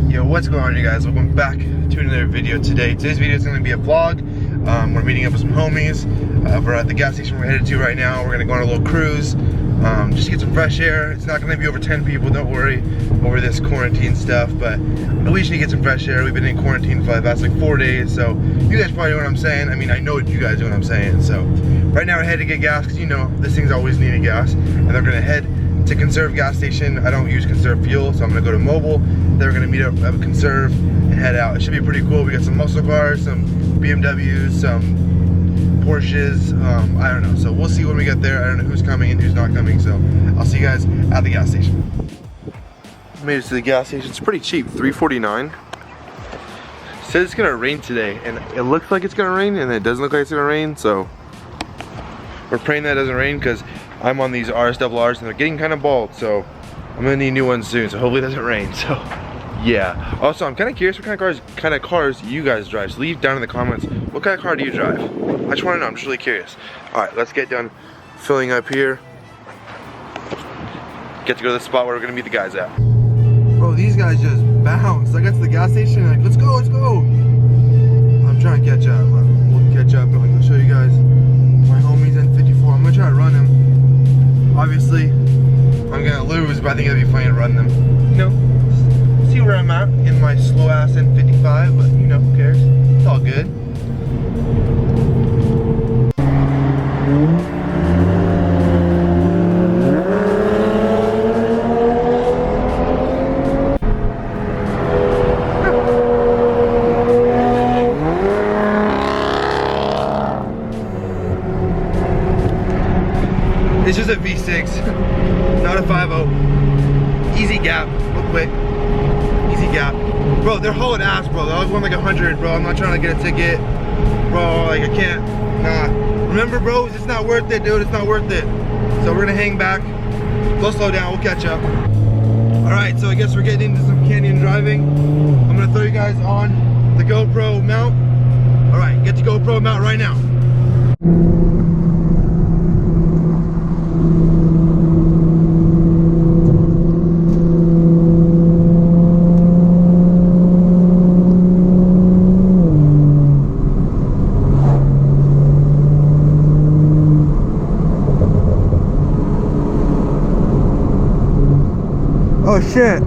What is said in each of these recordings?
Yo, what's going on, you guys? Welcome back to another video today. Today's video is going to be a vlog. We're meeting up with some homies. We're at the gas station we're headed to right now. We're going to go on a little cruise just to get some fresh air. It's not going to be over 10 people, don't worry, over this quarantine stuff, but at least you get some fresh air. We've been in quarantine for the past like 4 days, so you guys probably know what I'm saying. I mean, I know you guys know what I'm saying. So right now we're headed to get gas because, you know, this thing's always needing gas, and they're going to head to Conserve gas station. I don't use Conserve fuel, so I'm gonna go to Mobile. Then we're gonna meet up at Conserve and head out. It should be pretty cool. We got some muscle cars, some BMWs, some Porsches, I don't know. So we'll see when we get there. I don't know who's coming and who's not coming, so I'll see you guys at the gas station. Made it to the gas station. It's pretty cheap, $3.49. It says it's gonna rain today, and it looks like it's gonna rain, and it doesn't look like it's gonna rain, so we're praying that it doesn't rain, because I'm on these RSRRs and they're getting kind of bald, so I'm gonna need new ones soon, so hopefully it doesn't rain. So yeah, also I'm kind of curious what kind of cars you guys drive, so leave down in the comments what kind of car do you drive. I just want to know. I'm just really curious. All right, let's get done filling up here, get to go to the spot where we're gonna meet the guys at. Bro, these guys just bounced. I got to the gas station like, let's go, let's go. I'm trying to catch up, but we'll catch up and I'll show you guys my homie's N54. I'm gonna try to run him. Obviously, I'm gonna lose, but I think it'll be funny to run them. You know, see where I'm at in my slow ass N55, but you know, who cares? It's all good. It's just a V6, not a 5.0. Easy gap, real quick. Easy gap. Bro, they're hauling ass, bro. I was going like 100, bro. I'm not trying to get a ticket. Bro, like I can't. Nah. Remember, bros, it's not worth it, dude. It's not worth it. So we're gonna hang back. Go slow down, we'll catch up. Alright, so I guess we're getting into some canyon driving. I'm gonna throw you guys on the GoPro mount. Alright, get the GoPro mount right now. Oh shit.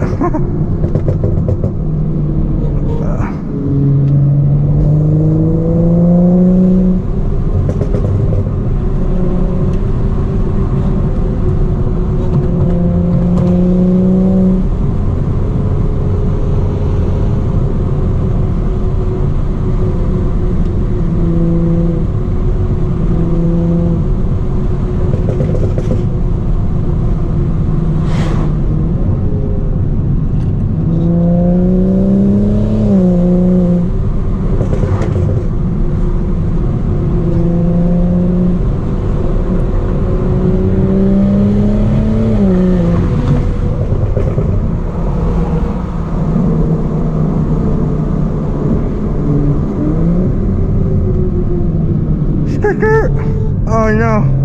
Oh no.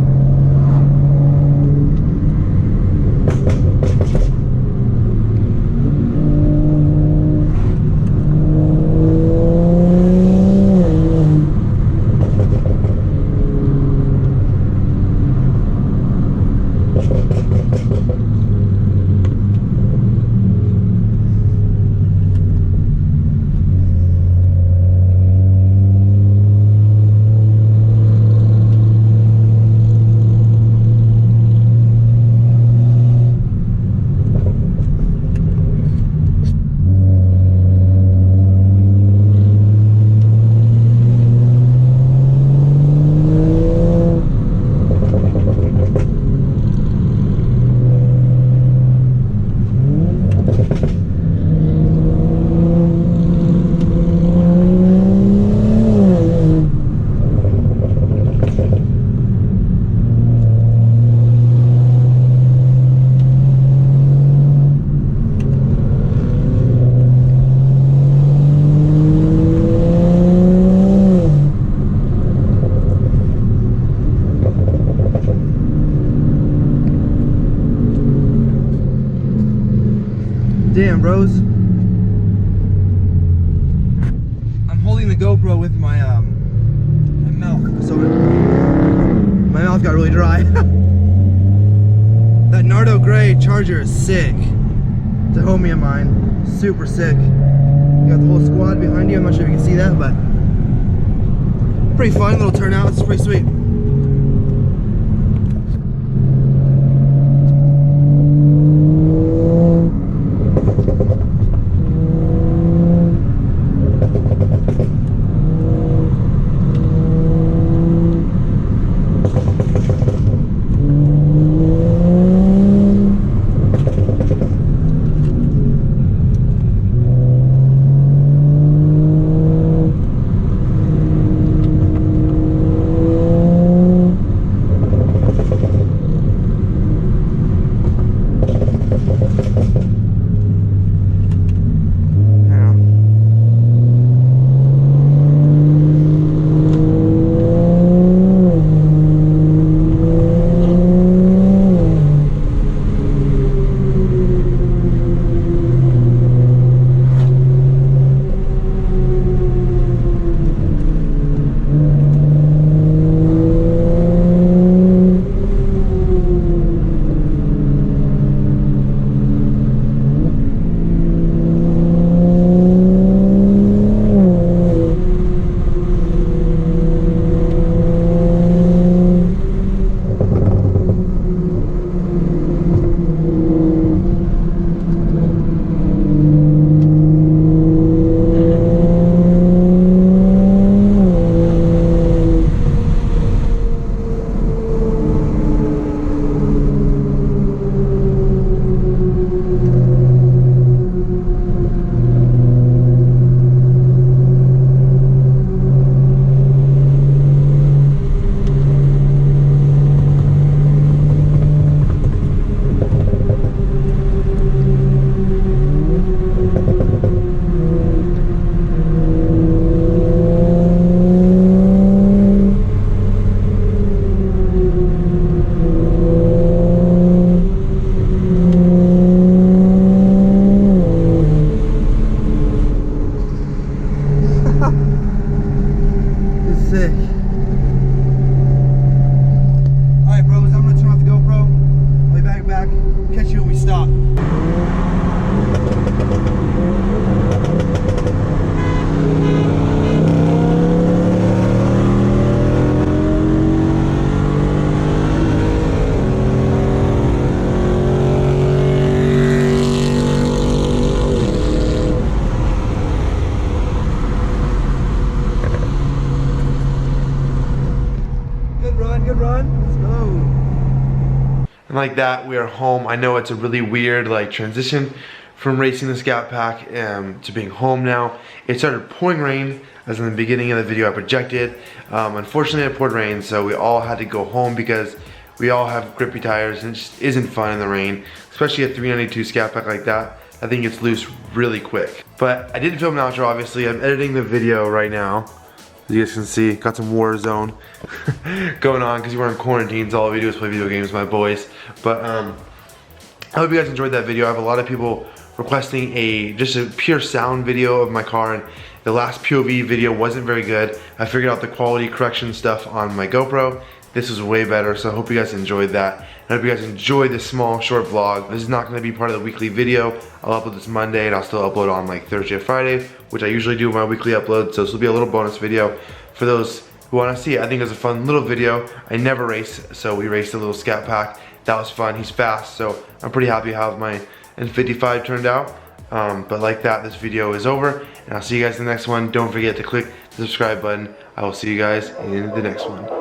Damn, bros. the GoPro with my my mouth, so my mouth got really dry. That Nardo Gray Charger is sick. It's a homie of mine, super sick. You got the whole squad behind you. I'm not sure if you can see that, but pretty fun little turnout. It's pretty sweet. Sick. Alright bros, I'm gonna turn off the GoPro. I'll be back. Catch you when we stop. Good run. Let's go. And like that, we are home. I know it's a really weird like transition from racing the Scatpack to being home now. It started pouring rain, as in the beginning of the video I projected. Unfortunately, it poured rain, so we all had to go home because we all have grippy tires, and it just isn't fun in the rain, especially a 392 Scatpack like that. I think it's loose really quick. But I did film an outro, obviously. I'm editing the video right now. As you guys can see, got some Warzone going on because we're in quarantine, so all we do is play video games with my boys. But I hope you guys enjoyed that video. I have a lot of people requesting just a pure sound video of my car, and the last POV video wasn't very good. I figured out the quality correction stuff on my GoPro. This was way better, so I hope you guys enjoyed that. I hope you guys enjoyed this small, short vlog. This is not gonna be part of the weekly video. I'll upload this Monday, and I'll still upload on like Thursday or Friday, which I usually do my weekly upload, so this will be a little bonus video for those who wanna see it. I think it's a fun little video. I never race, so we raced a little Scatpack. That was fun, he's fast, so I'm pretty happy how my N55 turned out. But like that, this video is over, and I'll see you guys in the next one. Don't forget to click the subscribe button. I will see you guys in the next one.